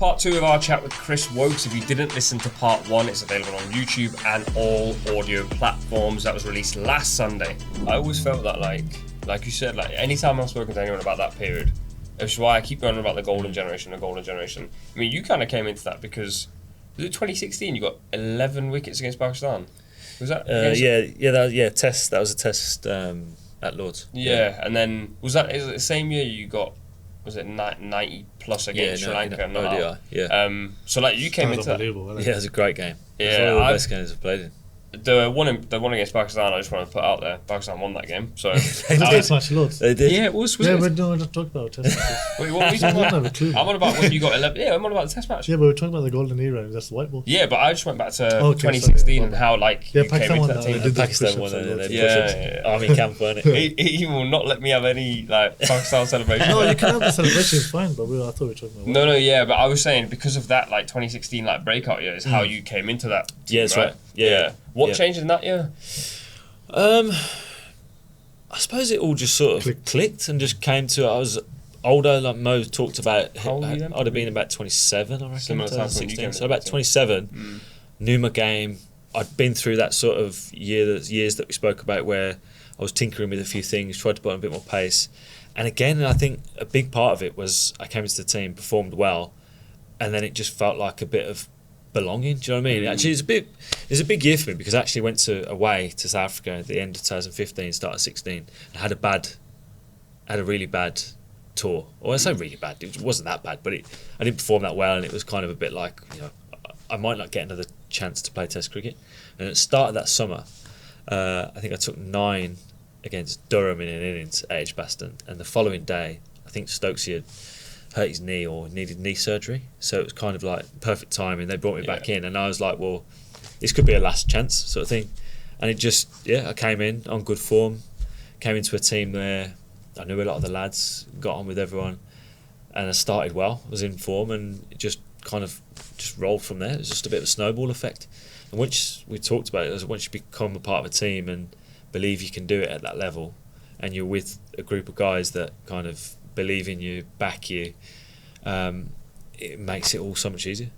Part 2 of our chat with Chris Woakes. If you didn't listen to part 1, it's available on YouTube and all audio platforms. That was released last Sunday. I always felt that, like you said, like anytime I've spoken to anyone about that period, which is why I keep going on about the golden generation. I mean, you kind of came into that because, was it 2016? You got 11 wickets against Pakistan. Was that? Test. That was a test at Lords. Yeah, and then is it the same year you got? Was it 90 plus against Sri Lanka? ODI. Yeah. So like you came into that. Yeah, it was a great game. Yeah, it was one of the best games I've played in. The one against Pakistan, I just want to put out there. Pakistan won that game, so Test match Lords. They did. Yeah, it was. Yeah, we're not talking about test matches. Wait, what were you talking I don't about? have a clue. I'm on about when you got 11. Yeah, I'm on about the test match. Yeah, but we're talking about the golden era. That's the white ball. Yeah, but I just went back to Okay, 2016 sorry. and how you Pakistan came into won that that. team. They did Pakistan push-ups won and it. loads. Yeah. Army camp, weren't it? He will not let me have any Pakistan celebration. No, you can have the celebration. It's fine, but I thought we were talking about. No, yeah, but I was saying because of that 2016 breakout year is how you came into that team, Yeah, that's right. Yeah. What changed in that year? I suppose it all just sort of clicked and just came to it. I was older, like Mo talked about. How old were you then? I'd have been about 27, I reckon. Similar time when you 2016. came So about into the 27. Knew my game. I'd been through that sort of years that we spoke about where I was tinkering with a few things, tried to put on a bit more pace. And again, I think a big part of it was I came into the team, performed well, and then it just felt like a bit of belonging. Do you know what I mean? Actually, it's a big year for me because I actually went away to South Africa at the end of 2015, start of 16, and had a really bad tour. Or I say really bad, it wasn't that bad, but I didn't perform that well, and it was kind of a bit like, I might not get another chance to play Test cricket. And at the start of that summer, I think I took 9 against Durham in an innings at Edgbaston, and the following day, I think Stokesy had hurt his knee or needed knee surgery, so it was kind of like perfect timing. They brought me back in, and I was like, well, this could be a last chance sort of thing. And it just, I came in on good form, came into a team where I knew a lot of the lads, got on with everyone, and I started well, was in form, and it just kind of just rolled from there. It was just a bit of a snowball effect. And once we talked about it, once you become a part of a team and believe you can do it at that level, and you're with a group of guys that kind of believe in you, back you, it makes it all so much easier.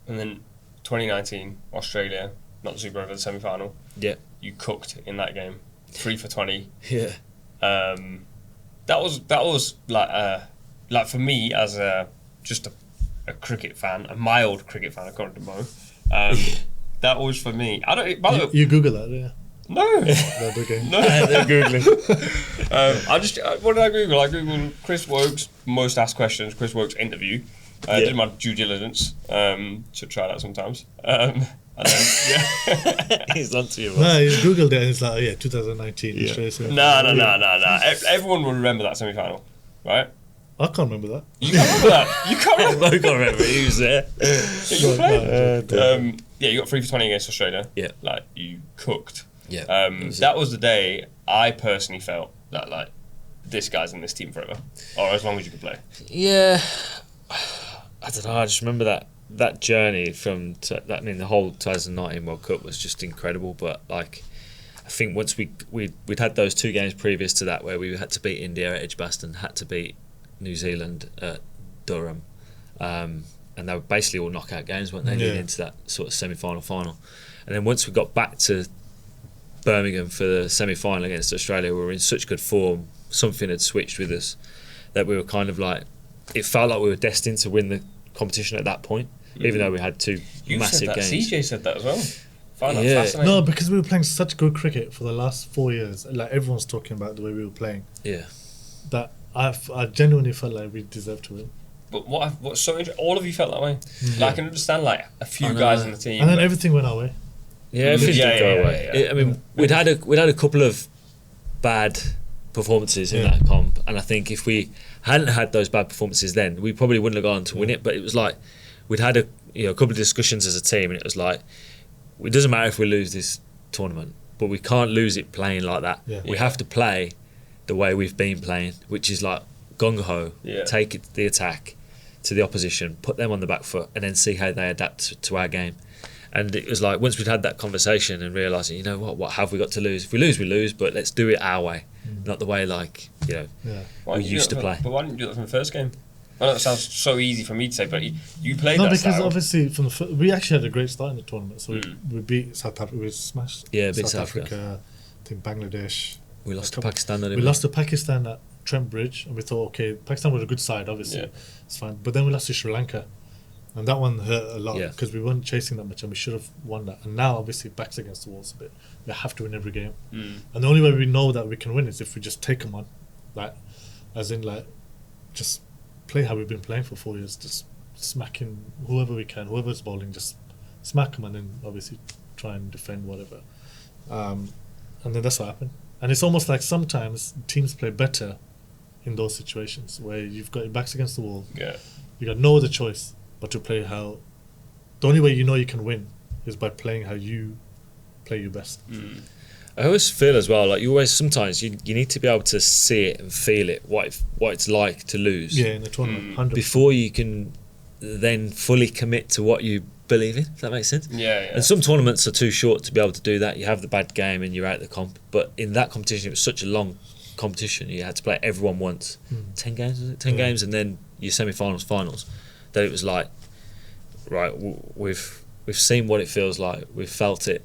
And then 2019 Australia, not the Super Over, the semi-final. Yeah, you cooked in that game, 3 for 20. Yeah, that was like for me as just a cricket fan, a mild cricket fan according to Mo. That was for me. I don't. By the way, you Google that, yeah. No. Okay. No. They're Googling. What did I Google? I Googled Chris Woakes, most asked questions, Chris Woakes interview. I did my due diligence. Should try that sometimes. And then, He's on to you. No, he's Googled it and it's like, 2019. No. Everyone will remember that semi-final, right? I can't remember that. You can't remember that? You can't remember I can't remember. He was there. You played? You got 3 for 20 against Australia. Yeah. You cooked. Yeah. That was the day I personally felt that this guy's in this team forever, or as long as you could play. Yeah, I don't know. I just remember that journey from the whole 2019 World Cup was just incredible. But I think once we'd had those 2 games previous to that where we had to beat India at Edgbaston, had to beat New Zealand at Durham, and they were basically all knockout games, weren't they? Leading into that sort of semi-final, final, and then once we got back to Birmingham for the semi-final against Australia, we were in such good form. Something had switched with us that we were kind of it felt like we were destined to win the competition at that point, even though we had 2 massive games. CJ said that as well. Found that Yeah. fascinating. No, because we were playing such good cricket for the last 4 years. Like everyone's talking about the way we were playing. Yeah. That I genuinely felt like we deserved to win. But what's so interesting, all of you felt that way. I can understand a few guys in the team. And then everything went our way. Yeah, everything did go away. Yeah. I mean, we'd had a couple of bad performances in that comp, and I think if we hadn't had those bad performances then, we probably wouldn't have gone on to win it. But it was we'd had a couple of discussions as a team, and it was it doesn't matter if we lose this tournament, but we can't lose it playing like that. Yeah. We have to play the way we've been playing, which is gung-ho, take it the attack to the opposition, put them on the back foot, and then see how they adapt to our game. And it was once we'd had that conversation and realising, you know what have we got to lose? If we lose, we lose, but let's do it our way, not the way we used to play. But why didn't you do that from the first game? I know that sounds so easy for me to say, but you played No, that because style. obviously we actually had a great start in the tournament. So we beat South Africa, we smashed Yeah, beat South South Africa, I think Bangladesh. We lost to Pakistan. We lost to Pakistan at Trent Bridge, and we thought, okay, Pakistan was a good side, obviously, it's fine. But then we lost to Sri Lanka, and that one hurt a lot because we weren't chasing that much, and we should have won that. And now, obviously, backs against the walls a bit. We have to win every game, and the only way we know that we can win is if we just take them on, like, as in like, just play how we've been playing for 4 years, just smacking whoever we can, whoever's bowling, just smack them, and then obviously try and defend whatever. And then that's what happened. And it's almost like sometimes teams play better in those situations where you've got your backs against the wall. Yeah. You got no other choice but to play how. The only way you know you can win is by playing how you play your best. I always feel as well, like sometimes you need to be able to see it and feel it, what it's like to lose. Yeah, in the tournament, 100%. Before you can then fully commit to what you believe in. If that makes sense. Yeah. And some tournaments are too short to be able to do that. You have the bad game and you're out of the comp. But in that competition, it was such a long competition. You had to play everyone once. 10 games, was it? 10 games, and then your semi-finals, finals. That it was like, right, we've seen what it feels like. We've felt it.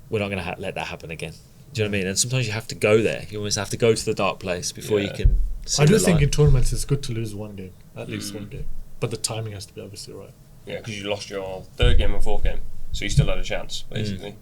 We're not going to let that happen again. Do you know what I mean? And sometimes you have to go there. You almost have to go to the dark place before you can see I do the think light. in tournaments it's good to lose one game, at least one game. But the timing has to be obviously right. Yeah, because you lost your third game and fourth game, so you still had a chance, basically.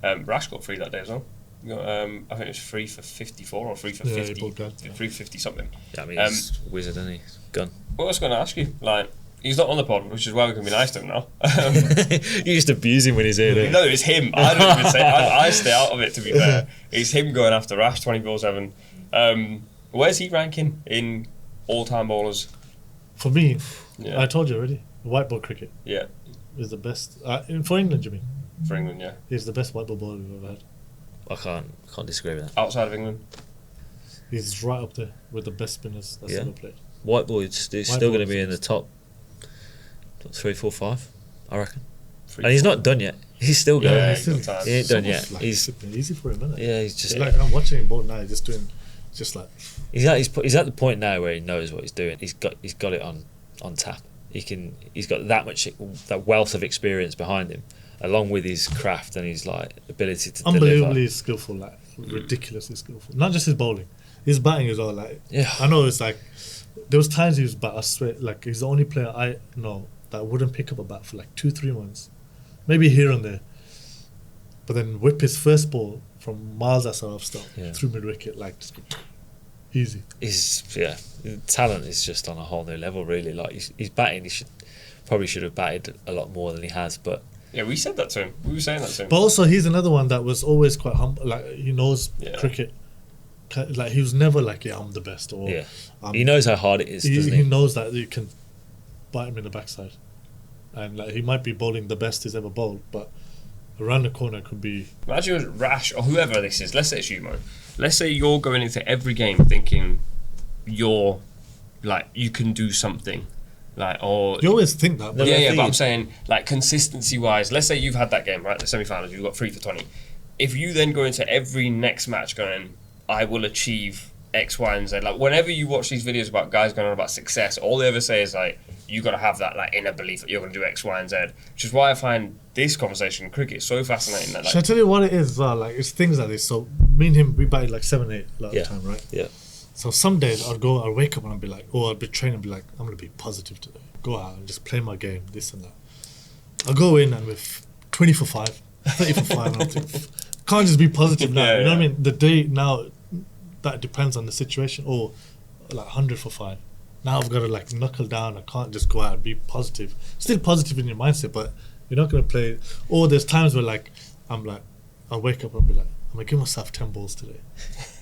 Rash got 3 that day as well. You got, I think it was 3 for 54 or 3 for 50. He bowled good, 3 for 50 something. Yeah, I mean, he's a wizard, isn't he? Gun. What I was going to ask you, like, he's not on the pod, which is why we can be nice to him now. You just abuse him when he's here, don't you? No, it's him. I don't even say I stay out of it, to be fair. It's him going after Rash 24/7. Where's he ranking in all-time bowlers? For me, Yeah. I told you already, white ball cricket Yeah, is the best. For England, you mean? for England, yeah. He's the best white ball bowler we've ever had. I can't disagree with that. Outside of England? He's right up there with the best spinners that's ever played. White ball is still going to be in the top 3, 4, 5, I reckon. And he's not done yet. He's still going. Yeah, he's still, He ain't done yet. Like, He's easy for him, isn't it? yeah. He's just It's like I'm watching him bowl now. He's just doing, just like he's at the point now where he knows what he's doing. He's got it on tap. He's got that wealth of experience behind him, along with his craft and his like ability to unbelievably deliver. skillful, like ridiculously skillful. Not just his bowling, his batting as well. Like Yeah. I know it's like there was times he was bat. I swear, like he's the only player I know that wouldn't pick up a bat for like 2-3 months, maybe here and there, but then whip his first ball from miles outside off stump through mid wicket, like just easy. His talent is just on a whole new level, really. Like he's batting, he should have batted a lot more than he has, but. Yeah, we said that to him. We were saying that to him. But also, he's another one that was always quite humble. Like he knows cricket. Like he was never like, yeah, I'm the best. Or he knows how hard it is. Doesn't he knows that you can bite him in the backside, and like he might be bowling the best he's ever bowled, but around the corner could be. Imagine Rash or whoever this is. Let's say it's you, Mo. Let's say you're going into every game thinking you're like you can do something. Like, or You always think that, but but I'm saying like consistency wise. Let's say you've had that game, right? The semi-finals, you've got 3 for 20. If you then go into every next match going, I will achieve X, Y, and Z. Like whenever you watch these videos about guys going on about success, all they ever say is like, you got to have that like inner belief that you're going to do X, Y, and Z. Which is why I find this conversation in cricket so fascinating. That, like, shall I tell you what it is as well? Like it's things like this. So me and him, we batted like 7-8 a lot of the time, right? Yeah. So some days I'd wake up and I'd be like, I'd be training and be like, I'm going to be positive today. Go out and just play my game, this and that. I'll go in and with 20 for 5, 30 for 5, and I'll think, can't just be positive now. You know what I mean? The day now, that depends on the situation. Or like 100 for 5. Now I've got to like knuckle down. I can't just go out and be positive. Still positive in your mindset, but you're not going to play. Or there's times where like, I'll wake up and be like, I'm going to give myself 10 balls today.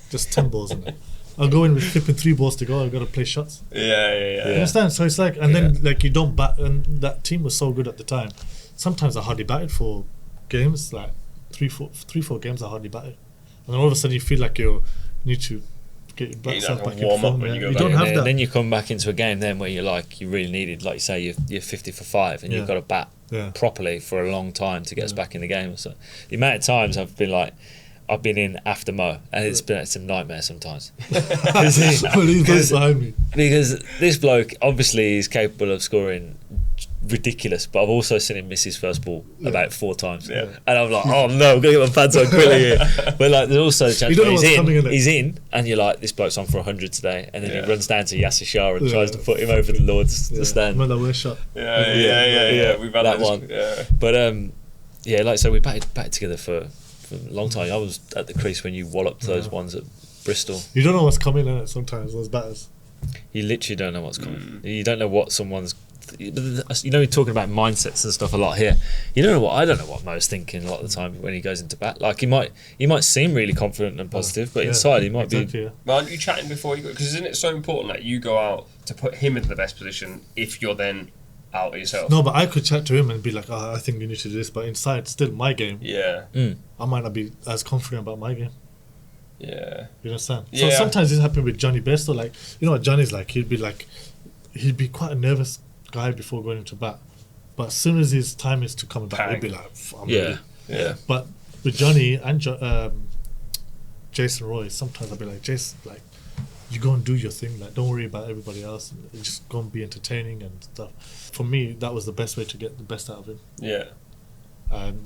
Just 10 balls in there. I'll go in with flipping 3 balls to go. I've got to play shots. Yeah. You understand? So it's like, and then like you don't bat, and that team was so good at the time. Sometimes I hardly batted for games, like 3-4 games I hardly batted, and then all of a sudden you feel like you need to get your back like in warm up form. when you go You back don't in. have that. Then you come back into a game then where you really needed, like you say, you're 50 for 5 and you've got to bat properly for a long time to get us back in the game. So the amount of times I've been like, I've been in after Mo, and it's a nightmare sometimes. He's behind me. Because this bloke obviously is capable of scoring ridiculous, but I've also seen him miss his first ball about 4 times, and I'm like, oh no, I'm gonna get my pads on quickly here. But like, there's also the chance where he's in, and you're like, this bloke's on for 100 today, and then he runs down to Yasser Shah and tries to put him over the Lord's the stand. Remember that worst shot? Yeah. We've had that one. Yeah. But like so we batted together for a long time. I was at the crease when you walloped those ones at Bristol. You don't know what's coming in it sometimes, those batters. You literally don't know what's coming. You don't know what someone's. You're talking about mindsets and stuff a lot here. I don't know what Mo's thinking a lot of the time when he goes into bat. Like he might seem really confident and positive, but inside he might be. Yeah. Well, aren't you chatting before you go? Because isn't it so important that you go out to put him into the best position if you're then out yourself? No, but I could chat to him and be like, I think you need to do this, but inside, still my game. Yeah. I might not be as confident about my game. Yeah. You understand? Yeah. So sometimes this happened with Johnny Bairstow. Like, you know what Johnny's like? He'd be quite a nervous guy before going into bat, but as soon as his time is to come back, he'd be like, I'm ready. Yeah. But with Johnny and Jason Roy, sometimes I'll be like, Jason, like, you go and do your thing, like, don't worry about everybody else, and just go and be entertaining and stuff. For me, that was the best way to get the best out of him. Yeah.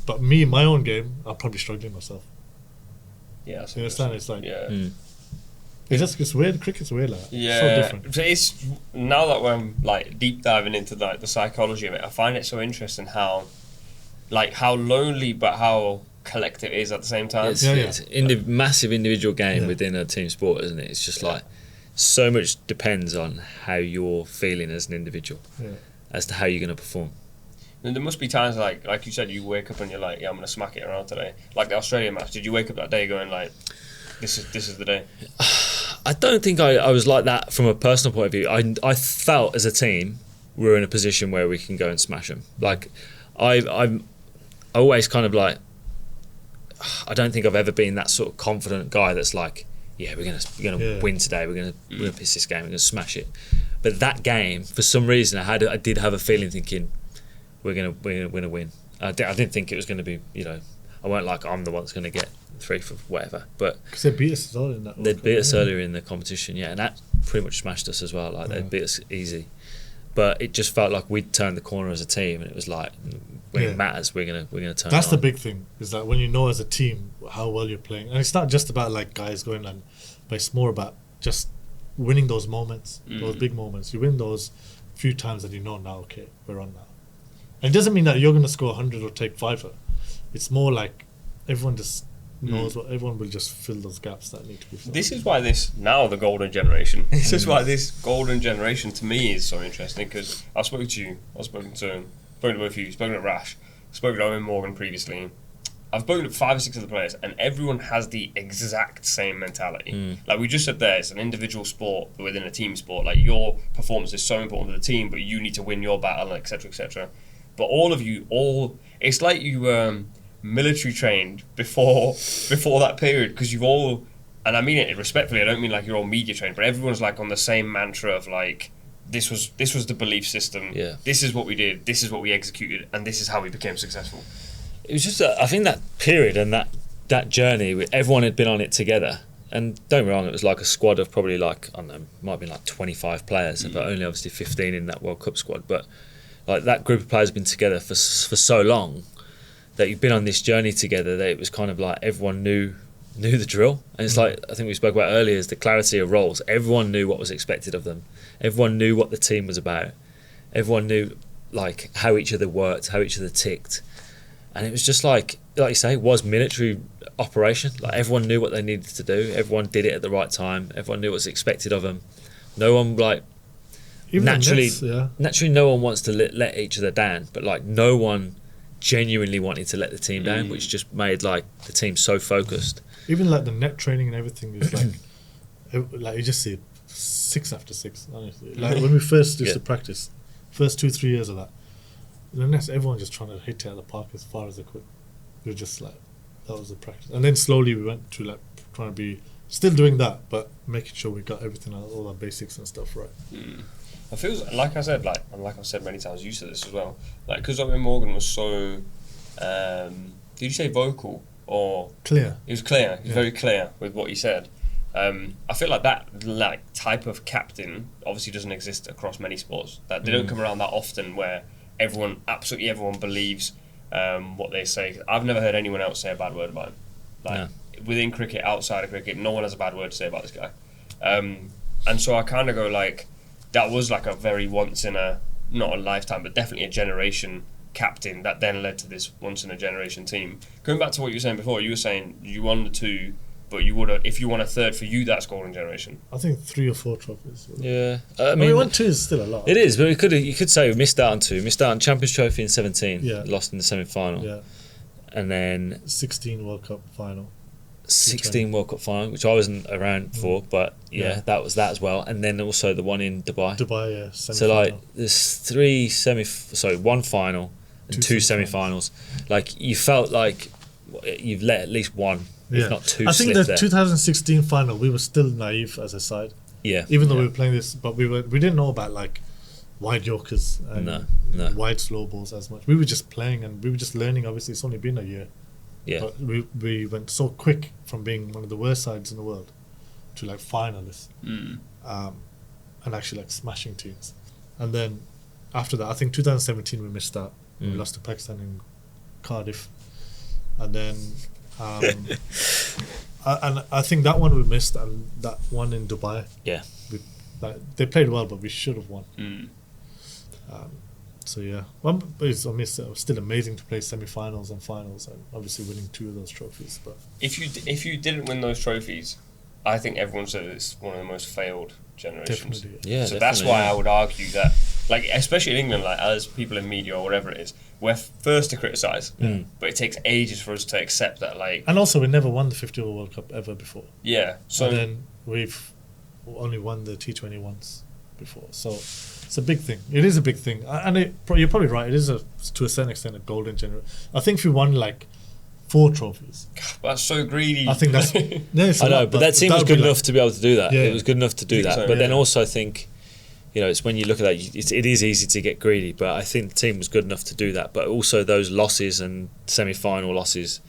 But me, my own game, I'm probably struggling myself. Yeah. You understand? It's like, it's weird. Cricket's weird, like, yeah. so different. So it's now that we're like deep diving into like the psychology of it, I find it so interesting how lonely but how collective it is at the same time. It's massive individual game within a team sport, isn't it? It's just like so much depends on how you're feeling as an individual, as to how you're going to perform. And there must be times like you said, you wake up and you're like, yeah, I'm going to smack it around today. Like the Australia match, did you wake up that day going like, this is the day? I don't think I was like that from a personal point of view. I felt as a team we're in a position where we can go and smash them. Like I'm always kind of like, I don't think I've ever been that sort of confident guy that's like, yeah, we're gonna win today. We're gonna piss this game. We're gonna smash it. But that game, for some reason, I did have a feeling thinking we're gonna win. I didn't think it was gonna be. I weren't like I'm the one that's gonna get 3 for whatever. But because they beat us earlier in that. They beat us earlier in the competition, and that pretty much smashed us as well. Like they beat us easy. But it just felt like we'd turned the corner as a team, and it was like when it matters, we're gonna turn. That's the big thing, is that when you know as a team how well you're playing, and it's not just about like guys going on, but it's more about just winning those moments, those big moments. You win those few times, and you know now, okay, we're on now. And it doesn't mean that you're gonna score 100 or take 5. It's more like everyone just knows what everyone will just fill those gaps that need to be filled. This is why the golden generation. This is why this golden generation to me is so interesting, because I've spoken to you, I've spoken to both of you, spoken to Rash, spoken to Owen Morgan previously. I've spoken to 5 or 6 of the players, and everyone has the exact same mentality. Like we just said there, it's an individual sport within a team sport. Like your performance is so important to the team, but you need to win your battle, etc., etc. But all of you, it's like you military trained before that period, because you've all, and I mean it respectfully, I don't mean like you're all media trained, but everyone's like on the same mantra of like, this was the belief system, this is what we did, this is what we executed, and this is how we became successful. It was just I think that period and that journey, everyone had been on it together, and don't get me wrong, it was like a squad of probably like, I don't know, might have been like 25 players, but only obviously 15 in that World Cup squad. But like that group of players have been together for so long that you've been on this journey together, that it was kind of like everyone knew the drill. And it's like, I think we spoke about earlier, is the clarity of roles. Everyone knew what was expected of them. Everyone knew what the team was about. Everyone knew like how each other worked, how each other ticked. And it was just like you say, it was military operation. Like everyone knew what they needed to do. Everyone did it at the right time. Everyone knew what was expected of them. No one like, Even naturally no one wants to let each other down, but like no one genuinely wanted to let the team down, which just made like the team so focused. Even like the net training and everything is like you just see it 6 after 6, honestly. Like when we first used to practice, first 2-3 years of that, the nets, everyone just trying to hit it out of the park as far as they could. We were just like, that was the practice. And then slowly we went to like trying to be still doing that, but making sure we got everything, all our basics and stuff right. It feels like I said, and like I've said many times, you said this as well. Like because Owen Morgan was so, did you say vocal or Clear. he was clear. He was Yeah. very clear with what he said. I feel like that type of captain obviously doesn't exist across many sports. That they don't come around that often, where absolutely everyone believes what they say. I've never heard anyone else say a bad word about him. Like within cricket, outside of cricket, no one has a bad word to say about this guy. And so I kind of go like, that was like a very once in a, not a lifetime, but definitely a generation captain that then led to this once in a generation team. Going back to what you were saying before, you were saying you won the 2, but you would have, if you won a 3rd, for you that's golden generation. I think 3 or 4 trophies. Yeah, I mean 1, 2 is still a lot. It is, but you could say we missed out on 2. Missed out on Champions Trophy in 17. Yeah. Lost in the semi-final. Yeah. And then 16 World Cup final. 16 World Cup final, which I wasn't around for, but that was that as well. And then also the one in Dubai. Semi-final. So like there's 1 final and 2 semi-finals. Like you felt like you've let at least one, if not 2. I think the there. 2016 final, we were still naive as a side. Yeah. Even though we were playing this, but we didn't know about like wide Yorkers and wide slow balls as much. We were just playing and we were just learning. Obviously, it's only been a year. Yeah. But we went so quick from being one of the worst sides in the world to like finalists, and actually like smashing teams. And then after that, I think 2017 we missed out. We lost to Pakistan in Cardiff, and then and I think that one we missed, and that one in Dubai. Yeah. They played well, but we should have won. So yeah, but it's still amazing to play semi-finals and finals, and obviously winning 2 of those trophies. But if you didn't win those trophies, I think everyone said it's one of the most failed generations. definitely, Yeah. So that's why I would argue that, like, especially in England, like as people in media or whatever it is, we're first to criticise, but it takes ages for us to accept that. Like, and also we never won the 50 over World Cup ever before. yeah. So And then we've only won the T20 once before, so it's a big thing. It is a big thing, and you're probably right. It is to a certain extent a golden generation. I think if we won like 4 trophies, that's so greedy. I think that's. I know, but that team was good enough to be able to do that. Yeah. It was good enough to do that. so, But then yeah. also I think, it's when you look at that, it is easy to get greedy. But I think the team was good enough to do that. But also those losses and semi-final losses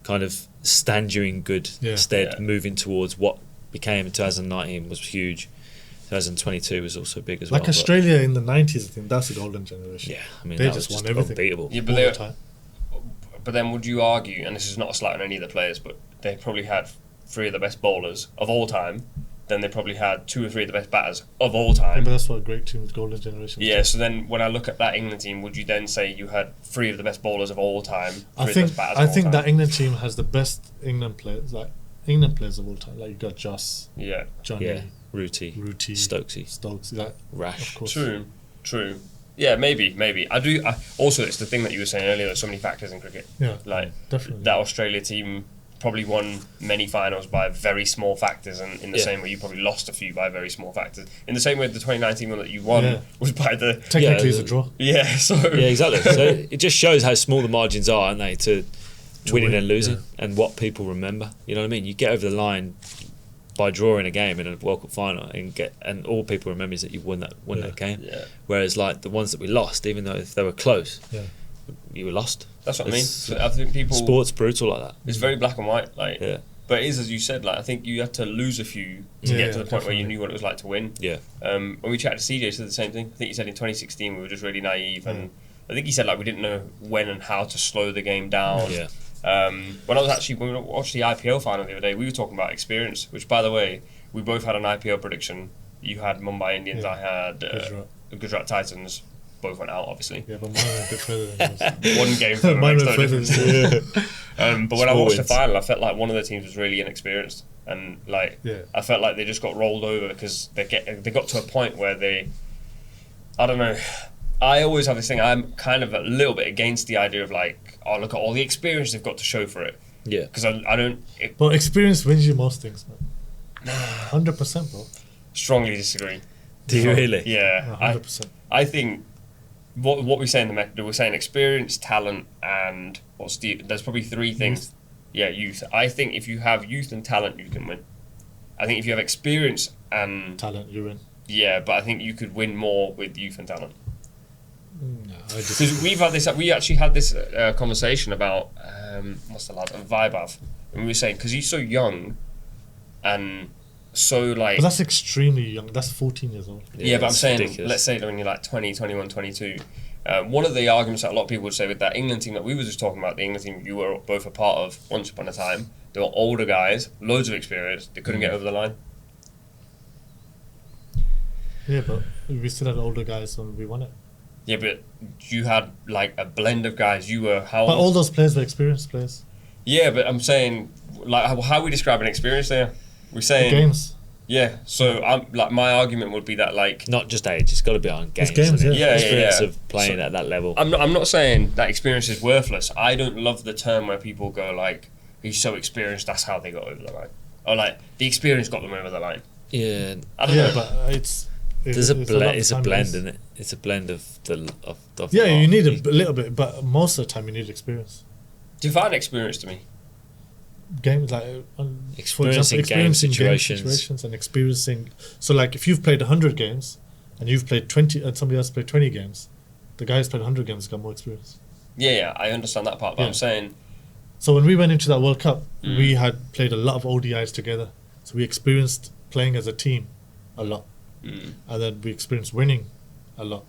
kind of stand you in good stead, moving towards what became in 2019 was huge. 2022 was also big as well. Like Australia in the 90s, I think that's a golden generation. Yeah, I mean, they that just was won everything. unbeatable. Yeah, All the time. but then would you argue, and this is not a slight on any of the players, but they probably had 3 of the best bowlers of all time. Then they probably had 2 or 3 of the best batters of all Yeah, time. but that's what a great team with golden generation. Yeah, so then when I look at that England team, would you then say you had 3 of the best bowlers of all time? I think that England team has the best England players of all time. Like you got Joss, Johnny, Rooty, Stokes, like, Rash. of course. True. Yeah, maybe. Also, it's the thing that you were saying earlier. There's so many factors in cricket. Yeah, Like definitely. that Australia team probably won many finals by very small factors, and in the same way you probably lost a few by very small factors. In the same way the 2019 one that you won was by the Technically, it's a draw. yeah. So Yeah, exactly. So it just shows how small the margins are, aren't they, to winning win, and losing, and what people remember. You know what I mean? You get over the line by drawing a game in a World Cup final, and all people remember is that you won that game. Yeah. Whereas like the ones that we lost, even though if they were close, you were lost. that's what I mean. So I think people Sport's brutal like that. it's very black and white. Like, Yeah. but it is, as you said. Like, I think you had to lose a few to get to the point where you definitely. knew what it was like to win. Yeah. When we chatted to CJ, he said the same thing. I think he said in 2016 we were just really naive, and I think he said like we didn't know when and how to slow the game down. Yeah. When we watched the IPL final the other day, we were talking about experience. Which, by the way, we both had an IPL prediction. You had Mumbai Indians. I had Gujarat Titans. Both went out, obviously. Yeah, but mine went a bit further than yours. One game for Mine makes went no further difference. than But when I watched the wins. final, I felt like one of the teams was really inexperienced, and like I felt like they just got rolled over because they got to a point where I don't know. I always have this thing. I'm kind of a little bit against the idea of like, oh, look at all the experience they've got to show for it. Yeah. Because I don't But experience wins you most things, man. 100%, bro. strongly disagree. Do you really? Yeah, 100%. I think what we say in the method, we're saying experience, talent, and there's probably 3 things. Youth. Yeah, youth. I think if you have youth and talent, you can win. I think if you have experience and Talent, you win. yeah, but I think you could win more with youth and talent. No, I just Because we actually had this conversation about what's the lad, Vibav, and we were saying because he's so young, and so like. But that's extremely young. That's 14 years old. Yeah, but I'm saying, ridiculous. let's say when you're like 20, 21, 22. One of the arguments that a lot of people would say with that England team that we were just talking about, the England team you were both a part of once upon a time, they were older guys, loads of experience, they couldn't get over the line. Yeah, but we still had older guys when we won it. Yeah, but you had like a blend of guys. You were how But old? all those players were experienced players. Yeah, but I'm saying, like, how are we describing experience there? We're The saying games. Yeah, so I'm like my argument would be that like Not just age, it's got to be on games. games, isn't it? yeah. Experience Yeah. of playing at that level. I'm not saying that experience is worthless. I don't love the term where people go like he's so experienced that's how they got over the line, or like the experience got them over the line. Yeah, I don't Yeah, know. but it's there's a lot blend. of It's a time blend, is- isn't it? It's a blend of the of Yeah, the you need a art. little bit, but most of the time you need experience. Define experience to me. Games like Experiencing game situations and experiencing. So like if you've played 100 games and you've played 20 and somebody else played 20 games, the guy who's played 100 games has got more experience. Yeah, I understand that part, but Yeah. I'm saying So when we went into that World Cup, we had played a lot of ODIs together. So we experienced playing as a team a lot. And then we experienced winning a lot.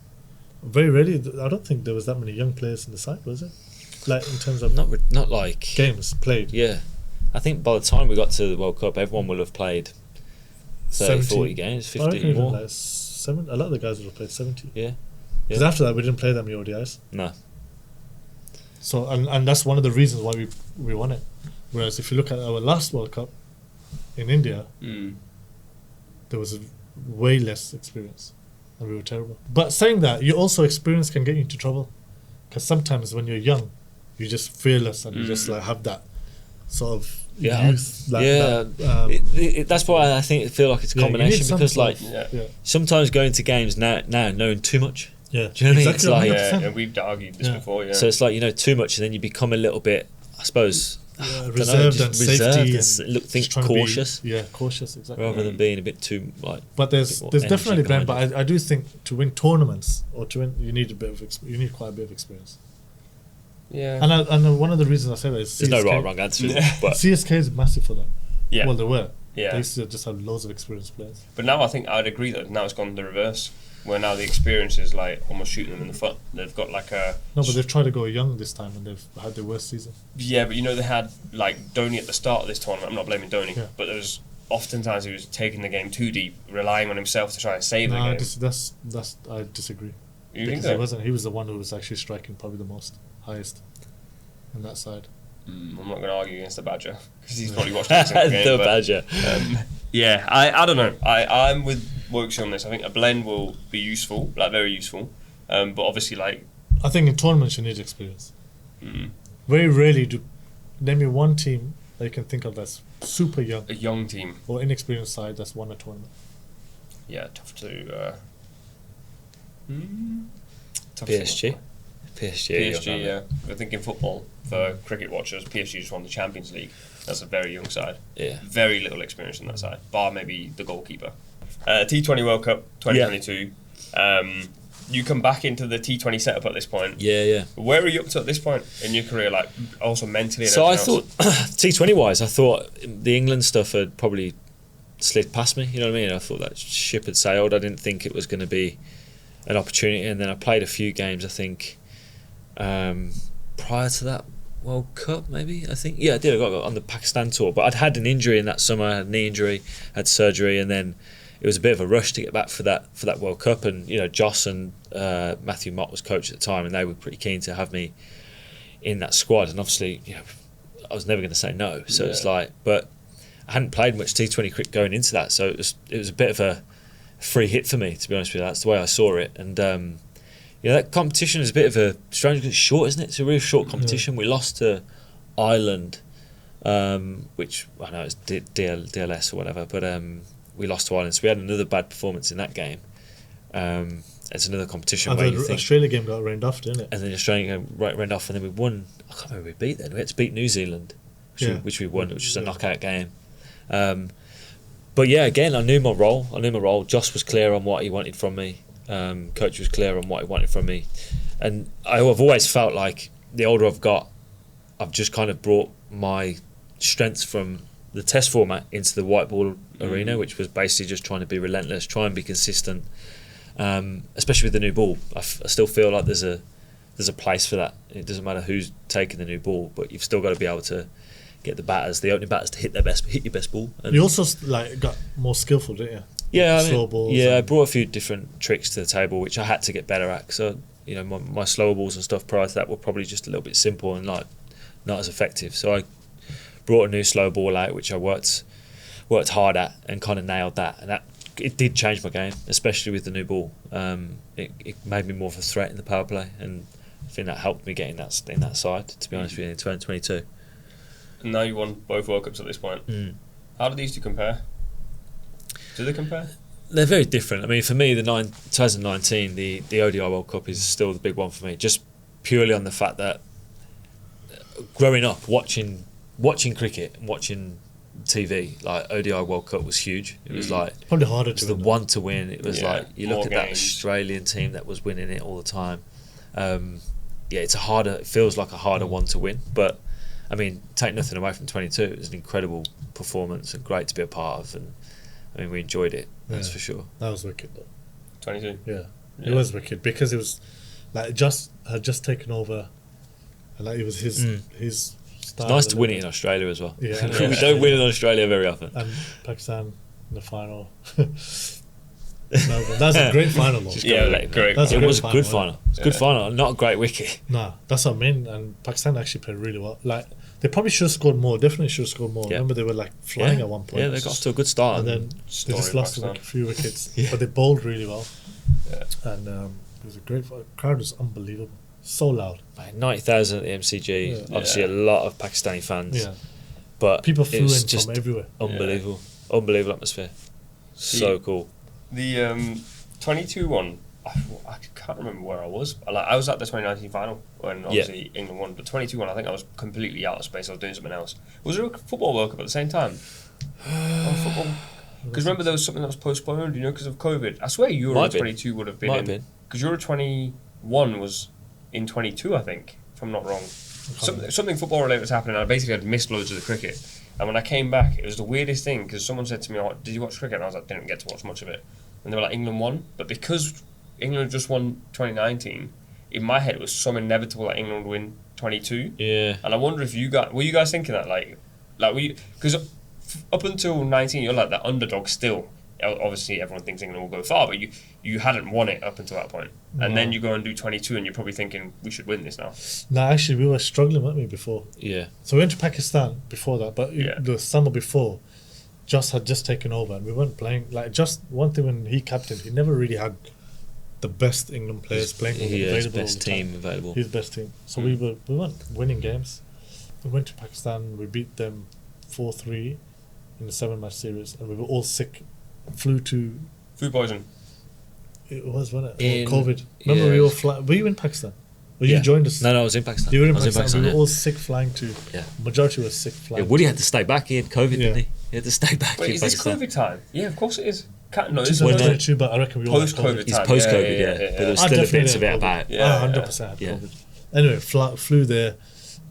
Very rarely, I don't think there was that many young players in the side, was it? Like in terms of Not like games played. Yeah, I think by the time we got to the World Cup, everyone will have played 30, 40 games, I reckon 50 even more. like a lot of the guys would have played 70. Yeah, Because Yeah. after that, we didn't play that many ODIs. no, So and that's one of the reasons why we won it. Whereas if you look at our last World Cup in India, there was way less experience, and we were terrible. But saying that, you also experience can get you into trouble, because sometimes when you're young, you're just fearless and you just like have that sort of Yeah. youth. Like yeah. that, That's why I think feel like it's a yeah, you need combination some because sort like of- Yeah. yeah, sometimes going to games now knowing too much. yeah. Do you know what I mean? It's Exactly, like- 100%. yeah, and we've argued this Yeah. before. Yeah. So it's like too much, and then you become a little bit, I suppose, I don't know, reserved just and safety and think just trying to be- cautious cautious, exactly. rather than being a bit too like. But there's bit more definitely energy blend. behind But I do think to win tournaments or to win, you need a bit of you need quite a bit of experience. yeah. And one of the reasons I say that is There's no CSK right or wrong answer, Yeah. but CSK is massive for that. Yeah. Well, they were. Yeah. They used to just have loads of experienced players. But now I think I'd agree that now it's gone the reverse, where now the experience is like almost shooting them in the foot. They've got like a No, but they've tried to go young this time and they've had their worst season. yeah, but you know they had like Dhoni at the start of this tournament. I'm not blaming Dhoni, Yeah. but there was oftentimes he was taking the game too deep, relying on himself to try and save the No, game. that's I disagree. You think Because so? he wasn't. He was the one who was actually striking probably the most, highest, on that side. I'm not going to argue against the Badger because he's probably watched every single game. the but, Badger. yeah, I don't know. I'm with Woakes on this. I think a blend will be useful, like very useful. But obviously, like I think in tournaments you need experience. mm, Very rarely do name me one team that you can think of that's super young a young team, or inexperienced side that's won a tournament. yeah, tough to. Tough to PSG. PSG. PSG, yeah. We're thinking football for cricket watchers. PSG just won the Champions League. That's a very young side. Yeah. Very little experience on that side, bar maybe the goalkeeper. T20 World Cup 2022. You come back into the T20 setup at this point. Yeah. Where are you up to at this point in your career, like also mentally? And So I everything thought T20 wise, I thought the England stuff had probably slid past me. You know what I mean? I thought that ship had sailed. I didn't think it was going to be an opportunity, and then I played a few games. I think prior to that World Cup, maybe. I think I did. I got on the Pakistan tour, but I'd had an injury in that summer. I had a knee injury, had surgery, and then it was a bit of a rush to get back for that World Cup. And Joss and Matthew Mott was coach at the time, and they were pretty keen to have me in that squad. And obviously, I was never going to say no. So it's like, but I hadn't played much T20 cricket going into that, so it was a bit of a free hit for me, to be honest with you. That's the way I saw it. And that competition is a bit of a strange. It's short, isn't it? It's a real short competition. We lost to Ireland, which I know it's DLS or whatever, but we lost to Ireland, so we had another bad performance in that game. It's another competition And where the you think, Australia game got rained off, didn't it? and then the Australian game ran off, and then we won. I can't remember who we beat then. We had to beat New Zealand, which we won, which was a knockout game. But yeah, again, I knew my role. Joss was clear on what he wanted from me. Coach was clear on what he wanted from me. And I've always felt like the older I've got, I've just kind of brought my strengths from the test format into the white ball arena, which was basically just trying to be relentless, try and be consistent, especially with the new ball. I still feel like there's a place for that. It doesn't matter who's taking the new ball, but you've still got to be able to get the opening batters to hit your best ball. And you also like got more skillful, didn't you? Yeah, slow balls. Yeah, I brought a few different tricks to the table, which I had to get better at. So my slower balls and stuff prior to that were probably just a little bit simple and like not as effective. So I brought a new slow ball out, which I worked hard at and kind of nailed that, and it did change my game, especially with the new ball. It made me more of a threat in the power play, and I think that helped me get in that side. To be honest with you, in 2022. And now you won both World Cups at this point. How do these two compare? Do they compare? They're very different. I mean, for me, the 2019, the ODI World Cup is still the big one for me, just purely on the fact that growing up watching cricket and watching TV, like ODI World Cup was huge. It was like probably harder to the one to win. It was like you look at that games. Australian team that was winning it all the time. It feels like a harder one to win, but I mean, take nothing away from 22. It was an incredible performance and great to be a part of, and I mean, we enjoyed it. That's for sure. That was wicked though. 22. Yeah, it was wicked because it was like had just taken over, and like it was his style. It's nice to win it in Australia as well. Yeah, we don't win in Australia very often. And Pakistan in the final. No, but that was a great final though. Great. It was a good final. final. It's a good final. Not a great wicket. Nah, that's what I mean. And Pakistan actually played really well. Like they probably should have scored more. Definitely should have scored more. Yeah. Remember they were like flying at one point. Yeah, they got off to a good start. And then they just lost a few wickets. Yeah. But they bowled really well. Yeah. And it was a great fight. The crowd was unbelievable. So loud. 90,000 at the MCG. Yeah. Obviously, a lot of Pakistani fans. Yeah. But People it flew was in just from everywhere. unbelievable. Unbelievable atmosphere. So cool. The 22 one, I can't remember where I was. I was at the 2019 final when obviously England won, but 22 one, I think I was completely out of space. I was doing something else. Was there a football World Cup at the same time? Because remember there was something that was postponed, because of COVID. I swear Euro 22 would have been. Might have been. Because Euro 21 was in 22, I think, if I'm not wrong. Something football related was happening, and I basically had missed loads of the cricket. And when I came back, it was the weirdest thing, because someone said to me, "Did you watch cricket?" And I was like, "Didn't get to watch much of it." And they were like, "England won," but because England just won 2019, in my head it was so inevitable that England would win 22. Yeah. And I wonder if were you guys thinking that because up until 19 you're like the underdog still. Obviously everyone thinks England will go far, but you hadn't won it up until that point. And then you go and do 22 and you're probably thinking we should win this now. No, actually we were struggling, weren't we, before? Yeah. So we went to Pakistan before that, but the summer before, Just had just taken over and we weren't playing. Like, just one thing, when he captained, he never really had the best England players playing for him available. His best team available. His best team. So we weren't winning games. We went to Pakistan, we beat them 4-3 in the 7-match series, and we were all sick. Food poison. It was, wasn't it? Or COVID. Remember we all were you in Pakistan? Or you joined us? No, I was in Pakistan. You were in Pakistan. We were all sick flying to. Yeah. Majority was sick flying. Yeah, Woody had to stay back. He had COVID, didn't he? He had to stay back. Wait, in is Pakistan. this COVID time? Yeah, of course it is. No, it's 2022, but I reckon we all had post-COVID COVID. He's post-COVID, yeah. But there was still a bit of it about. Yeah, 100% had COVID. Anyway, flew there.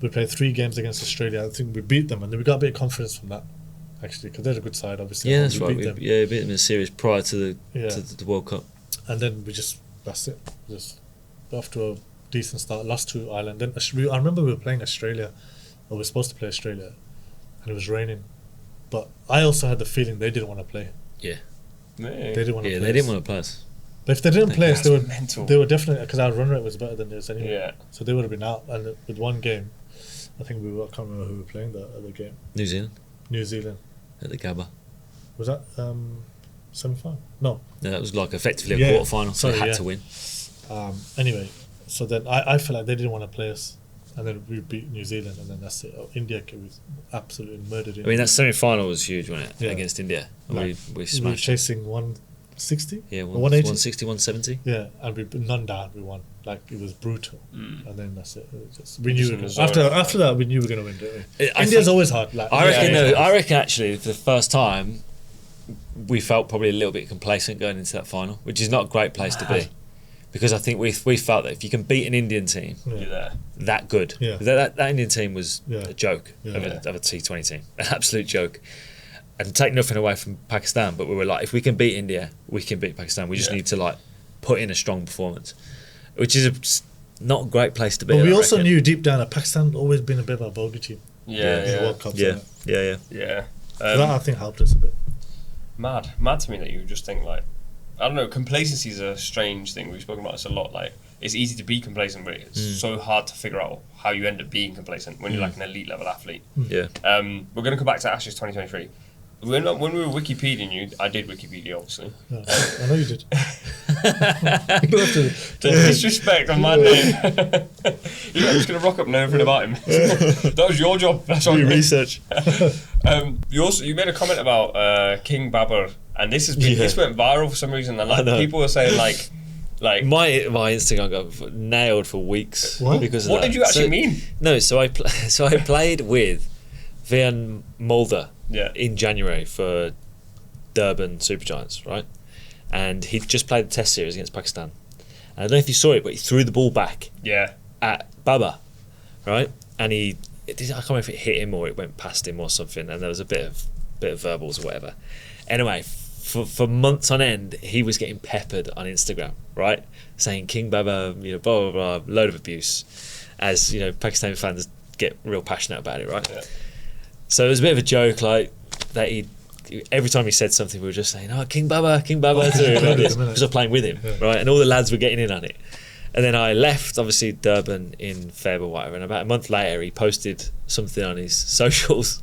We played 3 games against Australia. I think we beat them, and then we got a bit of confidence from that, actually, because they're a good side, obviously. Yeah, that's right. We beat them in a series prior to the World Cup. And then that's it. Just off to a decent start. Lost to Ireland. Then I remember we were playing Australia, or we were supposed to play Australia, and it was raining. But I also had the feeling they didn't want to play. Yeah. They didn't want to play. They didn't want to play us. But if they didn't play us, mental. They were definitely, because our run rate was better than theirs anyway. Yeah. So they would have been out. And with one game, I think I can't remember who we were playing the other game. New Zealand. At the Gabba. Was that semi-final? No, that was like effectively a quarter-final, so they had to win. Anyway, so then I felt like they didn't want to play us. And then we beat New Zealand, and then that's it. India was absolutely murdered. I mean, that semi-final was huge, wasn't it? Yeah. Against India. Like, we we were chasing 160? Yeah, 180? 170. Yeah, and we none down, we won. Like, it was brutal. And then that's it. We knew after that, we knew we were going to win, didn't we? India's always hard. Like, I reckon actually, for the first time, we felt probably a little bit complacent going into that final, which is not a great place to be. because I think we felt that if you can beat an Indian team You're there. that good, Yeah. that Indian team was Yeah. a joke Yeah. of a T20 team, an absolute joke. And take nothing away from Pakistan, but we were like, if we can beat India, we can beat Pakistan. We just need to like put in a strong performance, which is not a great place to be. But we I also reckon. knew deep down that Pakistan had always been a bit of a bogey team in the Yeah. World Cups. Yeah, and yeah. Yeah. that I think helped us a bit. Mad to me that you just think like, I don't know, complacency is a strange thing. We've spoken about this a lot. Like, it's easy to be complacent, but it's so hard to figure out how you end up being complacent when you're like an elite level athlete. Yeah. We're going to come back to Ashes 2023. When we were Wikipediaing you, I did Wikipedia, obviously. Yeah, I know you did. The disrespect on my name. You're just going to rock up knowing everything about him. That was your job. That's all. Research. You made a comment about King Babar, and this went viral for some reason. And like people were saying like My Instagram got nailed for weeks because of what that. did you actually mean? No, so I played with Vian Mulder in January for Durban Supergiants, right? And he just played the Test series against Pakistan. And I don't know if you saw it, but he threw the ball back at Babar, right? And I can't remember if it hit him or it went past him or something. And there was a bit of verbals or whatever. Anyway, for months on end, he was getting peppered on Instagram, right? Saying King Babar, blah blah blah, load of abuse, as Pakistani fans get real passionate about it, right? Yeah. So it was a bit of a joke, like that every time he said something, we were just saying, "Oh, King Babar," because we're playing with him, right? And all the lads were getting in on it. And then I left, obviously, Durban in Feb or whatever, and about a month later, he posted something on his socials.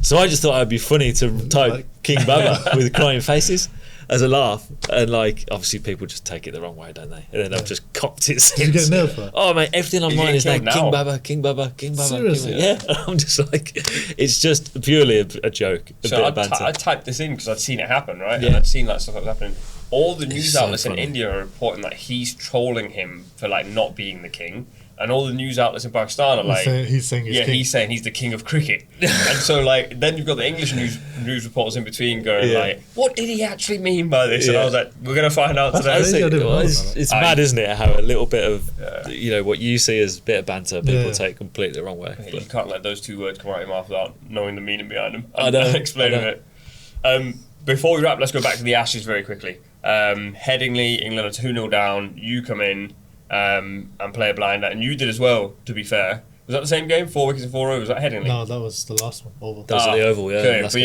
So I just thought it'd be funny to type King Babar with crying faces as a laugh, and like obviously people just take it the wrong way, don't they? And then I've just copped it since. Did you get nailed for that? Oh mate, everything online is now King Babar, King Babar, King Babar. Seriously? Yeah, I'm just like, it's just purely a joke, a bit of banter. I typed this in because I'd seen it happen, right? Yeah. And I'd seen that stuff that was happening. All the news so outlets in funny. India are reporting that he's trolling him for like not being the king. And all the news outlets in Pakistan are like, he's saying he's king. he's saying he's the king of cricket. And so like, then you've got the English news reporters in between going like, what did he actually mean by this? And I was like, we're going to find out today. It's mad, isn't it? How a little bit of, what you see as a bit of banter, people take completely the wrong way. You can't let those two words come out of your mouth without knowing the meaning behind them. I know. Explaining it. Before we wrap, let's go back to the Ashes very quickly. Headingley, England are 2-0 down. You come in and play a blinder, and you did as well, to be fair. Was that the same game? 4 wickets and 4 overs? Was that Headingley? No, that was the last one. Over. That was at the Oval, yeah. Okay, but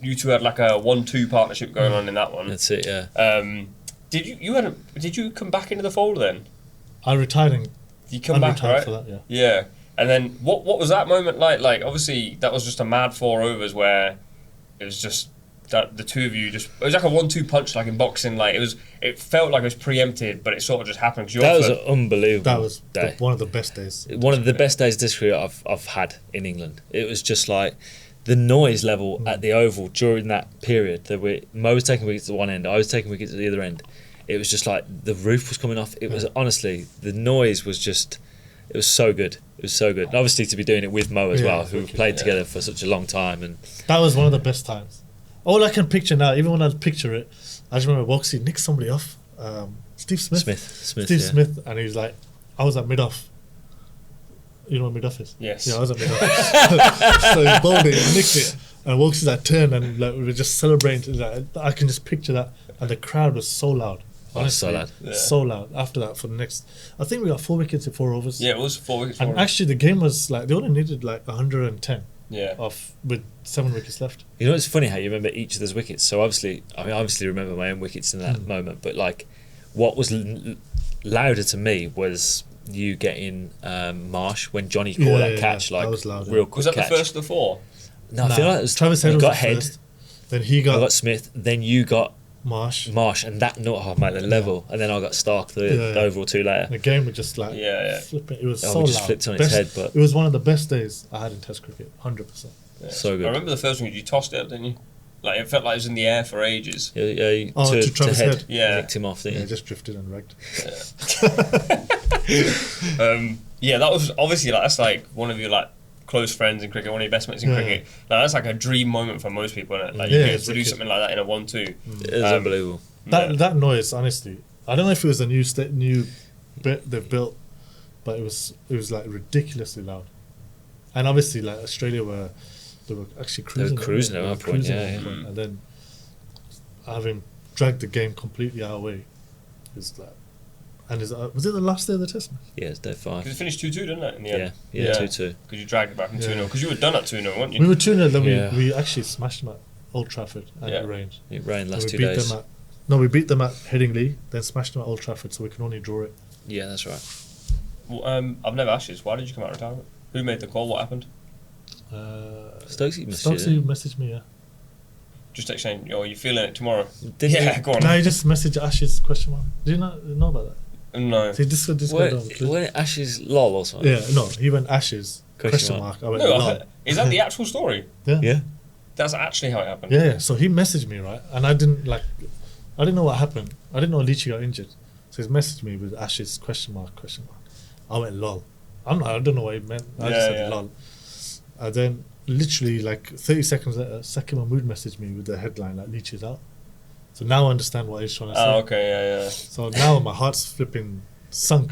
you two had like a 1-2 partnership going on in that one. That's it, yeah. Did you come back into the fold then? I retired and You come back, right? for that, yeah. Yeah. And then what was that moment like? Like obviously that was just a mad 4 overs where it was just that the two of you it was like a 1-2 punch like in boxing. Like it felt like it was preempted, but it sort of just happened. That was an unbelievable That was day. one of the best days. One of the best days of this career I've had in England. It was just like the noise level at the Oval during that period. Mo was taking wickets at one end, I was taking wickets at the other end. It was just like the roof was coming off. It was honestly, the noise was just, it was so good. It was so good. And obviously to be doing it with Mo as well, who played together for such a long time. And that was one of the best times. All I can picture now, even when I picture it, I just remember Woakesy nicked somebody off. Steve Smith. Smith, and he was like, I was at mid-off. You know what mid-off is? Yes. Yeah, I was at mid-off. So he bowled it, nicked it, and Woakesy that turn, and like, we were just celebrating. I can just picture that, and the crowd was so loud. Honestly, so loud. Yeah. So loud. After that, for the next, I think we got 4 wickets in 4 overs. Yeah, it was 4 wickets. And actually, the game was like, they only needed like 110 with 7 wickets left. you know, it's funny how you remember each of those wickets. So obviously, I obviously remember my own wickets in that moment, but like, what was louder to me was you getting Marsh when Johnny caught that catch, like that was loud, real quick was that catch. the first of the 4? No, I feel like it was Travis Head you was got the Head, first, then he I got got Smith, then you got Marsh, and that the level, and then I got Stark, the overall 2 later. The game was just like flipping. It was so we just loud. flipped on its head, but it was one of the best days I had in Test cricket, 100%. Yeah. So good. I remember the first one you tossed it up, didn't you? Like it felt like it was in the air for ages. Yeah, to Travis Head. Yeah, nicked him off. Yeah, it just drifted and wrecked. That was obviously that's like one of your like close friends in cricket, one of your best mates in cricket. Like, that's like a dream moment for most people, isn't it? Like you get to do something like that in a 1-2. It was unbelievable. That noise, honestly, I don't know if it was a new bit they've built, but it was like ridiculously loud. And obviously, like Australia they were actually cruising. They were cruising at one point, yeah. And then having dragged the game completely our way is like. And was it the last day of the test match? Yeah, it's day 5. Because it finished 2-2, didn't it, in the end? Yeah, 2-2. Because you dragged it back from 2-0. Because you were done at 2-0, weren't you? We were 2-0, then we actually smashed them at Old Trafford, and it rained. It rained last 2 beat days. We beat them at Headingley, then smashed them at Old Trafford, so we can only draw it. Yeah, that's right. Well, I've never asked you this. Why did you come out of retirement? Who made the call? What happened? Stokesy messaged me, yeah. Just saying, are you feeling it tomorrow? Yeah, go on. No, he just messaged Ashes question mark. Do you not know about that? No. So he just Went Ashes lol or something? Yeah, no, he went Ashes question mark. I went lol. Is that the actual story? Yeah. That's actually how it happened. Yeah. So he messaged me, right, and I didn't know what happened. I didn't know Leachy got injured, so he messaged me with Ashes question mark. I went lol. I don't know what he meant. I just said lol. And then literally like 30 seconds later, Sakib Mahmood messaged me with the headline like Leachy's out. So now I understand what he's trying to say. Oh, okay, yeah. So now my heart's flipping sunk,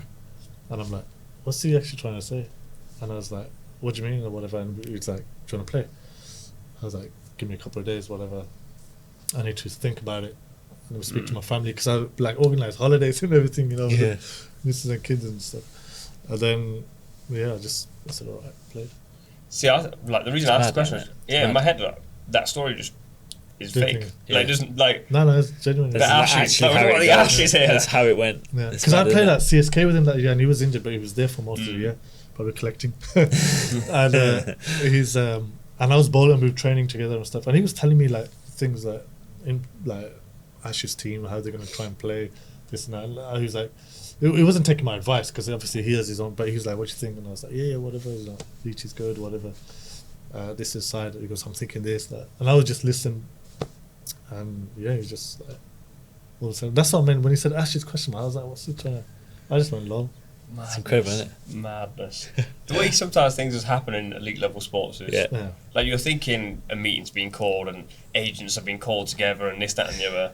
and I'm like, what's he actually trying to say? And I was like, what do you mean or whatever? And he was like, do you want to play? I was like, give me a couple of days, whatever. I need to think about it and speak to my family, because I like organise holidays and everything, with the missus and kids and stuff. And then I said, all right, played. See, the reason I asked the question is, in my head, that story just is fake. Like, doesn't like. No, it's genuine. The Ashes. The Ashes here. That's how it went. Yeah, because I played at CSK with him that year, and he was injured, but he was there for most of the year, probably collecting. And he's and I was bowling, we were training together and stuff, and he was telling me like things like in like Ash's team, how they're going to try and play this and that. And he was like, he wasn't taking my advice because obviously he has his own, but he was like, what do you think? And I was like, yeah, whatever, Leach is good, whatever. This is side. He goes, I'm thinking this, that. And I would just listen. And he just like, all of a sudden, that's what I meant when he said Ash's question. I was like, what's he trying to? I just went lol. It's incredible, isn't it? Madness. The way sometimes things just happen in elite level sports is like you're thinking a meeting's being called and agents have been called together and this, that, and the other.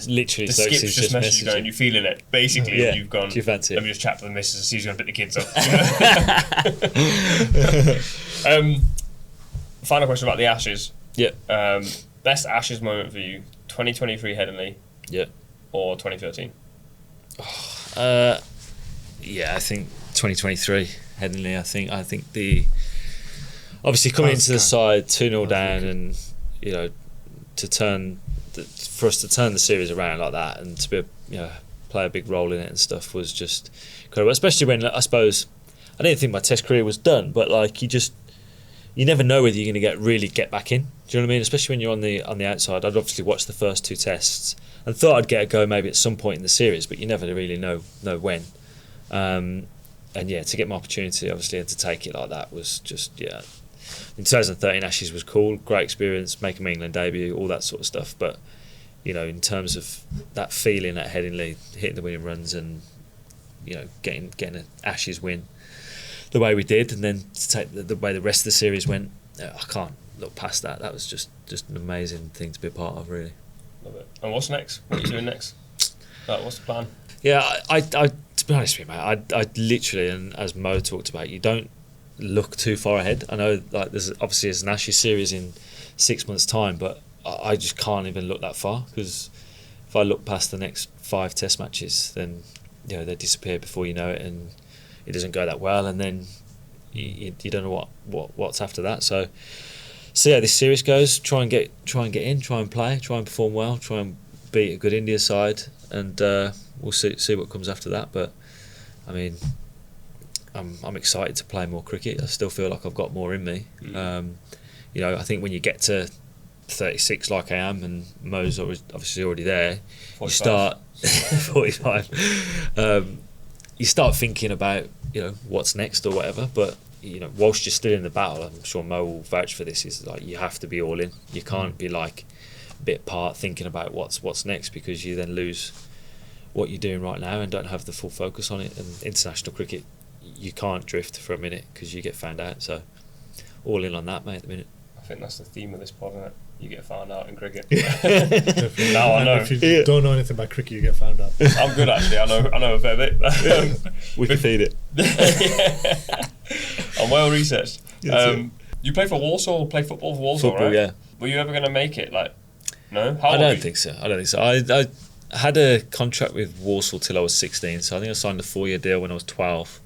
Literally, the skip's just messaged you going, you're feeling it. Basically, you've gone, do you fancy let me just chat to the missus and see who's going to pick the kids up. Final question about the Ashes. Yeah. Best Ashes moment for you, 2023 Headingley, or 2013? I think 2023 Headingley. I think the obviously coming into the side 2-0 down, and for us to turn the series around like that and to be play a big role in it and stuff was just incredible. Especially when I suppose I didn't think my Test career was done, but like you never know whether you're going to get back in. Do you know what I mean? Especially when you're on the outside. I'd obviously watched the first 2 tests and thought I'd get a go maybe at some point in the series, but you never really know when. And to get my opportunity, obviously, and to take it like that was just In 2013 Ashes was cool, great experience, making my England debut, all that sort of stuff. But in terms of that feeling at Headingley, hitting the winning runs and getting an Ashes win the way we did, and then to take the way the rest of the series went, I can't look past that. That was just an amazing thing to be a part of, really. Love it. And what's next? What are you doing next? What's the plan? Yeah, I to be honest with you, mate, I literally, and as Mo talked about, you don't look too far ahead. I know like there's an Ashes series in 6 months' time, but I just can't even look that far, because if I look past the next 5 Test matches, then they disappear before you know it, and it doesn't go that well, and then you don't know what's after that. So see how this series goes. Try and get in. Try and play. Try and perform well. Try and beat a good India side, and we'll see what comes after that. But I mean, I'm excited to play more cricket. I still feel like I've got more in me. I think when you get to 36 like I am, and Mo's obviously already there, 45. You start 45. You start thinking about what's next or whatever. But whilst you're still in the battle, I'm sure Mo will vouch for this, is like you have to be all in. You can't be like a bit part thinking about what's next, because you then lose what you're doing right now and don't have the full focus on it. And international cricket, you can't drift for a minute because you get found out. So all in on that, mate, at the minute. I think that's the theme of this pod, isn't it? you get found out in cricket. Definitely. Now I know. And if you don't know anything about cricket, you get found out. I'm good actually. I know a fair bit. We can feed it. I'm well researched. Yes, You play for Walsall, play football for Walsall, Football, right? yeah. Were you ever going to make it? Like, no? How I old don't were you? think so. I had a contract with Walsall till I was 16, so I think I signed a 4-year deal when I was 12.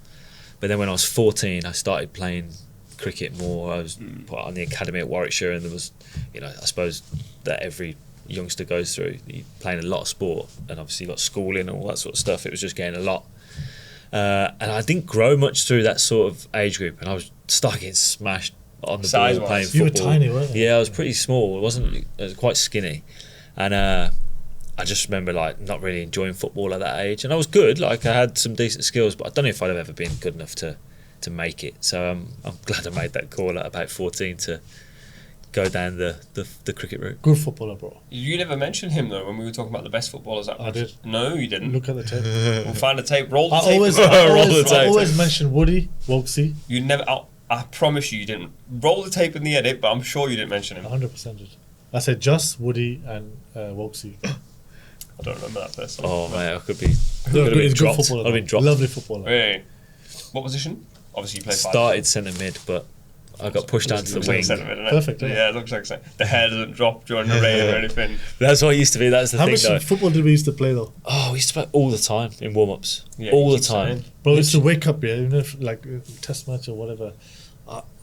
But then when I was 14, I started playing cricket more. I was put on the academy at Warwickshire, and there was, I suppose that every youngster goes through. You're playing a lot of sport, and obviously you got schooling and all that sort of stuff. It was just getting a lot. And I didn't grow much through that sort of age group, and I was starting getting smashed on the ball Size-wise. playing You were football. tiny, weren't you? Yeah, I was pretty small. I was quite skinny, and I just remember not really enjoying football at that age. And I was good, I had some decent skills, but I don't know if I'd have ever been good enough to make it. So I'm glad I made that call at about 14 to go down the cricket route. Good footballer, bro. You never mentioned him though when we were talking about the best footballers. I did. No, you didn't. Look at the tape. We'll find the tape. Roll the I tape. always mention Woody, Woakesy. You never. I promise you didn't. Roll the tape in the edit, but I'm sure you didn't mention him. 100% did. I said just Woody and Woakesy. I don't remember that person. Oh man, I could be. No, Could have been he's a good dropped. footballer. I'd have been dropped. Lovely footballer. Really? What position? Obviously, you play five. Started centre mid, but I got pushed down to the Looks like wing. centre mid, doesn't it? Perfect, yeah. Yeah, it looks like centre. The hair doesn't drop during the rain or anything. That's what I used to be. That's the How thing, much though. football did we used to play though? Oh, we used to play all the time in warm-ups. Yeah, all you the keep time. saying. Bro, it's to wake up, yeah. Even if test match or whatever,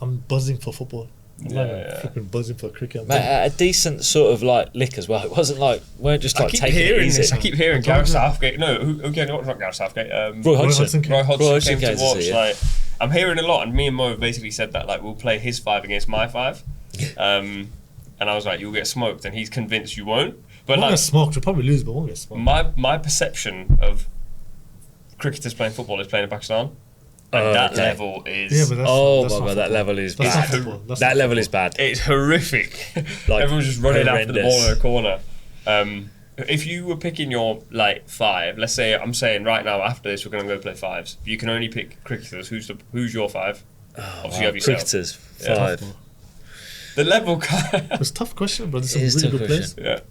I'm buzzing for football. I'm not even flipping buzzing for cricket. Mate, at a decent sort of lick as well. It wasn't weren't just I keep taking it hearing easy. this. I keep hearing Gareth Southgate. No, who came to watch? Not Gareth Southgate. Roy Hodgson. Roy Hodgson came came to to watch. see, yeah. I'm hearing a lot, and me and Mo have basically said that we'll play his 5 against my 5. And I was like, you'll get smoked, and he's convinced you won't. But Won't get smoked. We'll probably lose, but won't get smoked. my perception of cricketers playing football is playing in Pakistan. And that okay. level is Yeah, but that's Oh that's my not god, that football. level is That's not bad. football. That's That not level football. is bad. it's horrific. Like, Everyone's just running after the ball horrendous. in a corner. If you were picking your 5, let's say I'm saying right now after this we're going to go play 5s. But you can only pick cricketers. Who's your 5? Obviously you have yourself. Cricketers, Yeah. 5. The level. It's a tough question, but there's It is some a really tough good players.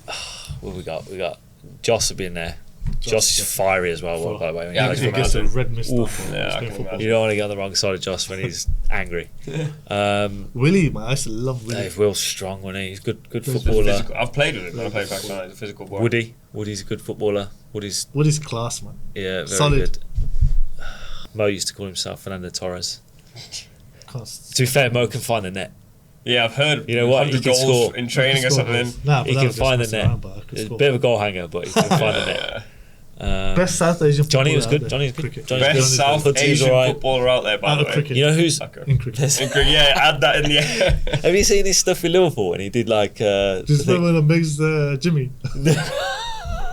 Yeah. What we got? Joss will be in there. Joss is fiery as well, by the way. when Yeah, he I plays can He gets a imagine. red mist. Oof. after Yeah, I playing can football. imagine. You don't want to get on the wrong side of Joss when he's angry. Willie, man, I used to love Willie. Dave Will's strong, wasn't he? He's good He's footballer. Physical. I've played with him when I played Pakistan. He's a physical boy. Woody's a good footballer. Woody's Woody's class, man. very Solid. good. Mo used to call himself Fernando Torres. Can't To be fair, Mo can find the net. Yeah, I've heard. You know what? 100 He can goals score. in training or something. Nah, He can find the net. He's a bit of a goal hanger, but he can find the net. Best South Asian Johnny was footballer good. out Johnny's there. good. Cricket. Johnny's Best South Hoodsy's Asian alright. footballer out there, by Out the of way. cricket. You know who's? Okay. In cricket. Yeah, add that in the air. Have you seen his stuff with Liverpool? And he did Just the thing- when it makes Jimmy.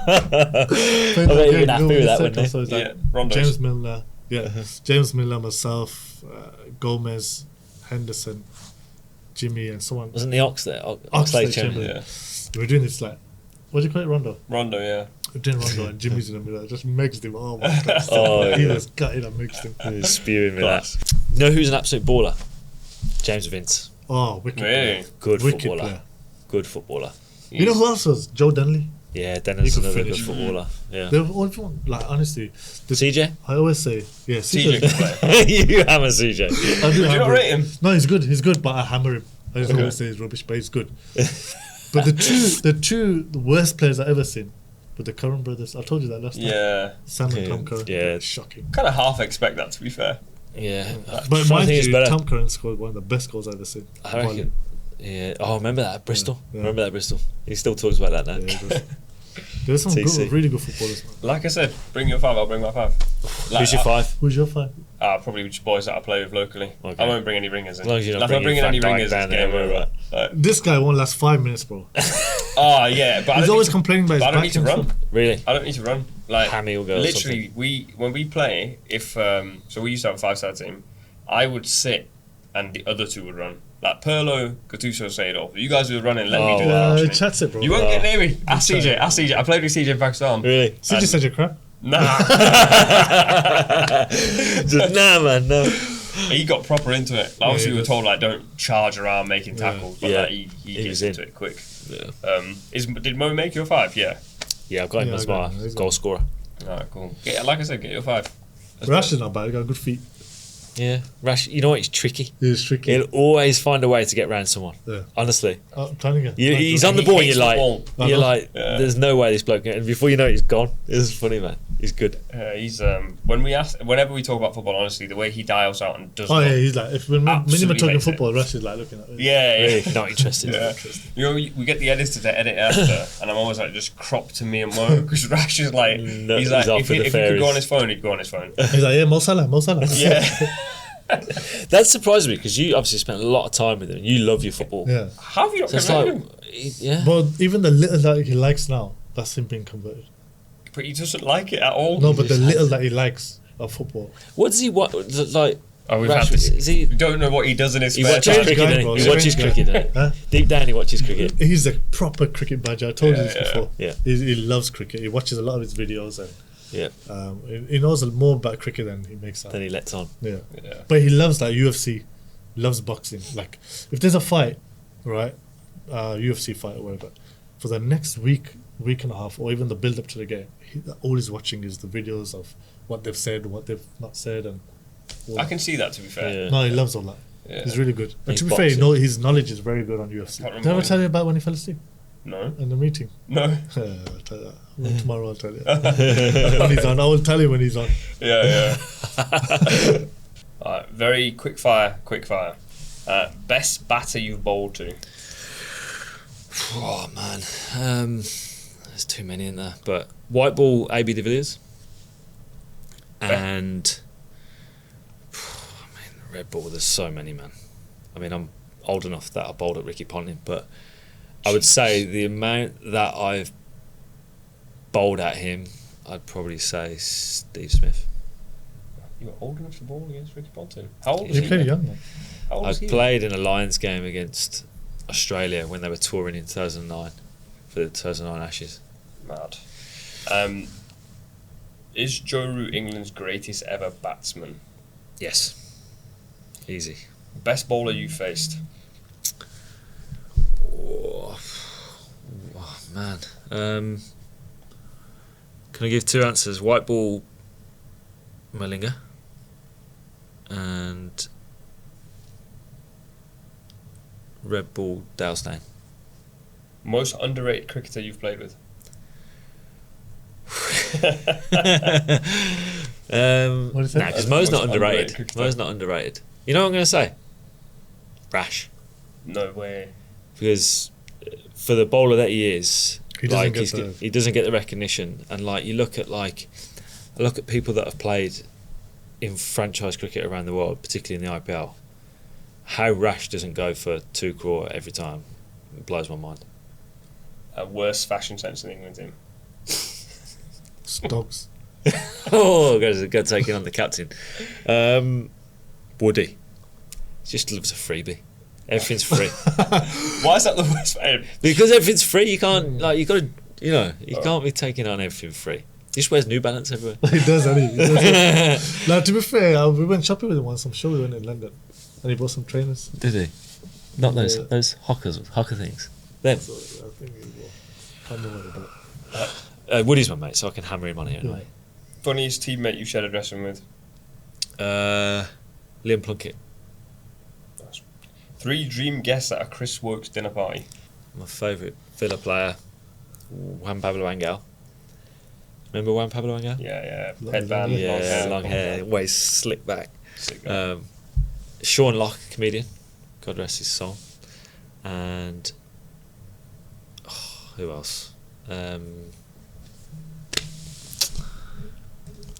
I bet he'd been happy with that, wouldn't he? Yeah, Rondos. James Milner. Yeah, James Milner, myself, Gomez, Henderson, Jimmy, and someone. Wasn't the Ox there? Oxlade Oxlade Chamberlain. Chamberlain. Yeah, We were doing this what do you call it, Rondo? Rondo. Yeah. We're doing Rondo, and Jimmy's in the middle. Just mixed him. Oh my god! Oh, He yeah. was gutted. I mixed him. He was spewing with Class. that. You know who's an absolute baller? James Vince. Oh, wicked Really? player. Good Wicked footballer. player. Good footballer. You know who else was? Joe Dunley. Yeah, Dennis He is could another good finish. footballer. Yeah. They were all everyone, honestly. CJ? I always say, yeah, CJ CJ. can play. You hammer CJ. I do Did you not hammer rate him? No, he's good. He's good, but I hammer him. I just Okay. always say he's rubbish, but he's good. But the two worst players I've ever seen were the Curran brothers. I told you that last time. Yeah. Sam and Yeah. Tom Curran. Yeah. Shocking. Kind of half expect that, to be fair. Yeah. But I mind think it's you, better. Tom Curran scored one of the best goals I've ever seen. I reckon. Yeah. Oh, remember that at Bristol? Yeah. Remember that at Bristol? He still talks about that now. Yeah, he does. There's some TC. good, really good footballers, man. Like I said, bring your 5, I'll bring my 5. Who's your 5? Who's your 5? Probably just boys that I play with locally. Okay. I won't bring any ringers in. As long as you're not If I'm bringing bringing any Van Dijk ringers, down it's there, game we're over. right. This guy won't last 5 minutes, bro. Yeah, but I He's don't always need to- complaining about his but I don't back need to and run. stuff. Really? I don't need to run. Like Hammy will go or literally, when we play, if so we used to have a 5-star team. I would sit, and the other 2 would run. Like Perlo, Gattuso, say it all. You guys were running. Let me do that. Yeah, actually. chats it, bro. You won't get near me. Ask chat CJ. it. Ask CJ. I played with CJ in Pakistan. Really? CJ said you're crap. Nah. Just, nah, man, no. He got proper into it. Like, obviously, he we were does. told like don't charge around making tackles, but Yeah. like, he gets was into in. it quick. Yeah. Did Mo make your 5? Yeah. Yeah, I've got him Yeah, as I got my him. He's goal on. scorer. Alright, cool. Like I said, get your 5. Rash is not bad. He got good feet. Yeah, Rash. You know what? He's tricky. He's tricky. He'll always find a way to get round someone. Yeah. Honestly, I'm telling you. he's on the He ball. And hates you're like, football. you're like, Yeah. there's no way this bloke. Can, and before you know it, he's gone. It's funny, man. He's good. He's whenever we talk about football, honestly, the way he dials out and does. Oh yeah, he's like when me and him are Absolutely talking makes it. football, Rash is like looking at me. Yeah, Really, not interested. Yeah. You know, we get the editors to edit after, and I'm always like, just crop to me and Mo, because Rash is like, No, he's like, he's off if with he the could go fairies. on his phone, he'd go on his phone. He's like, yeah, Mo Salah, Mo Salah. Yeah. That surprised me because you obviously spent a lot of time with him. You love your football. Yeah. How have you not So it's converted like, him? yeah. But even the little that he likes now, that's him being converted. But he doesn't like it at all. No, but the little that he likes of football. What does he want? Like, Oh, we've Rash, had this. is he? You don't know what he does in his He spare watches time. cricket. guy, Doesn't bro. he? He watches Strange cricket. Doesn't he? Huh? Deep down, he watches cricket. He's a proper cricket badger. I told you this Yeah, yeah. before. Yeah. He loves cricket. He watches a lot of his videos and Yeah. he knows more about cricket than he makes out. Then he lets on. Yeah. Yeah. But he loves like UFC, loves boxing. Like if there's a fight, right, UFC fight or whatever, for the next week and a half, or even the build up to the game, all he's watching is the videos of what they've said, what they've not said, and all I that. can see that, to be fair. Yeah. No, he loves all that. Yeah. He's really good. And He's to be fair, boxing. his knowledge is very good on UFC. Can't Did I ever remember. tell you about when he fell asleep No. in the meeting? No. I'll tell you that. Tomorrow I'll tell you. When he's on, I will tell you when he's on. Yeah, yeah. Alright, very quick fire. Best batter you've bowled to? Oh man, there's too many in there. But white ball, AB de Villiers, and red ball. There's so many, man. I mean, I'm old enough that I bowled at Ricky Ponting, but I would say the amount that I've bowled at him, I'd probably say Steve Smith. You were old enough to bowl against Ricky Ponting. How old was He he? played young, man. How old I was he? played in a Lions game against Australia when they were touring in 2009 for the 2009 Ashes. Mad. Is Joe Root England's greatest ever batsman? Yes, easy. Best bowler you faced? Oh man. Can I give two answers? White ball, Malinga, and red ball, Dale Steyn. Most underrated cricketer you've played with? What is that? Nah, because Mo's Most not underrated underrated. cricketer. Mo's not underrated. You know what I'm going to say? Rash. No way. Because for the bowler that he is, He doesn't like get he doesn't get the recognition. And like you look at I look at people that have played in franchise cricket around the world, particularly in the IPL. How Rash doesn't go for 2 crore every time, it blows my mind. Worst fashion sense in England team? Dogs. Oh, go taking on the captain. Woody. He just loves a freebie. Everything's free. Why is that the worst for him? Because everything's free, you can't you gotta you can't be taking on everything free. He just wears New Balance everywhere. He does, doesn't he? Now, to be fair, we went shopping with him once. I'm sure we went in London, and he bought some trainers. Did he? Not Yeah. those hocker things. Them. So I think he bought. Can't remember what he bought. Woody's my mate, so I can hammer him on here anyway. Funniest teammate you've shared a dressing with? Liam Plunkett, 3 dream guests at a Chris Woakes dinner party? my favourite Villa player, Juan Pablo Angel. Remember Juan Pablo Angel? Yeah. Long Headband, hair. Yeah, long hair, waist slicked back. Sick guy. Sean Locke, comedian, God rest his soul. And who else?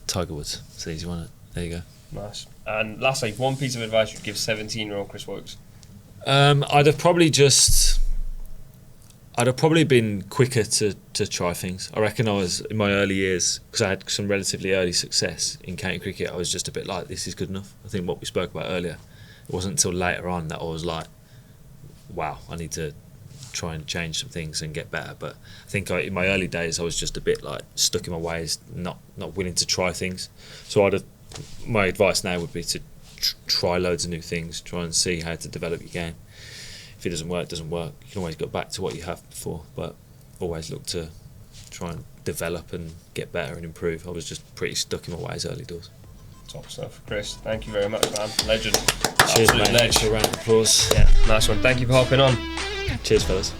Tiger Woods. It's an easy one. Isn't it? There you go. Nice. And lastly, one piece of advice you'd give 17-year-old Chris Woakes? I'd have probably been quicker to try things. I reckon I was in my early years, because I had some relatively early success in county cricket. I was just a bit like, this is good enough. I think what we spoke about earlier. It wasn't until later on that I was like, wow, I need to try and change some things and get better. But I think in my early days I was just a bit like stuck in my ways, not willing to try things. So my advice now would be to try loads of new things, try and see how to develop your game. If it doesn't work, it doesn't work. You can always go back to what you have before, but always look to try and develop and get better and improve. I was just pretty stuck in my ways early doors. Top stuff, Chris. Thank you very much, man. Legend. Cheers, Absolute mate. ledge. A round of applause. Yeah, nice one. Thank you for hopping on. Cheers, fellas.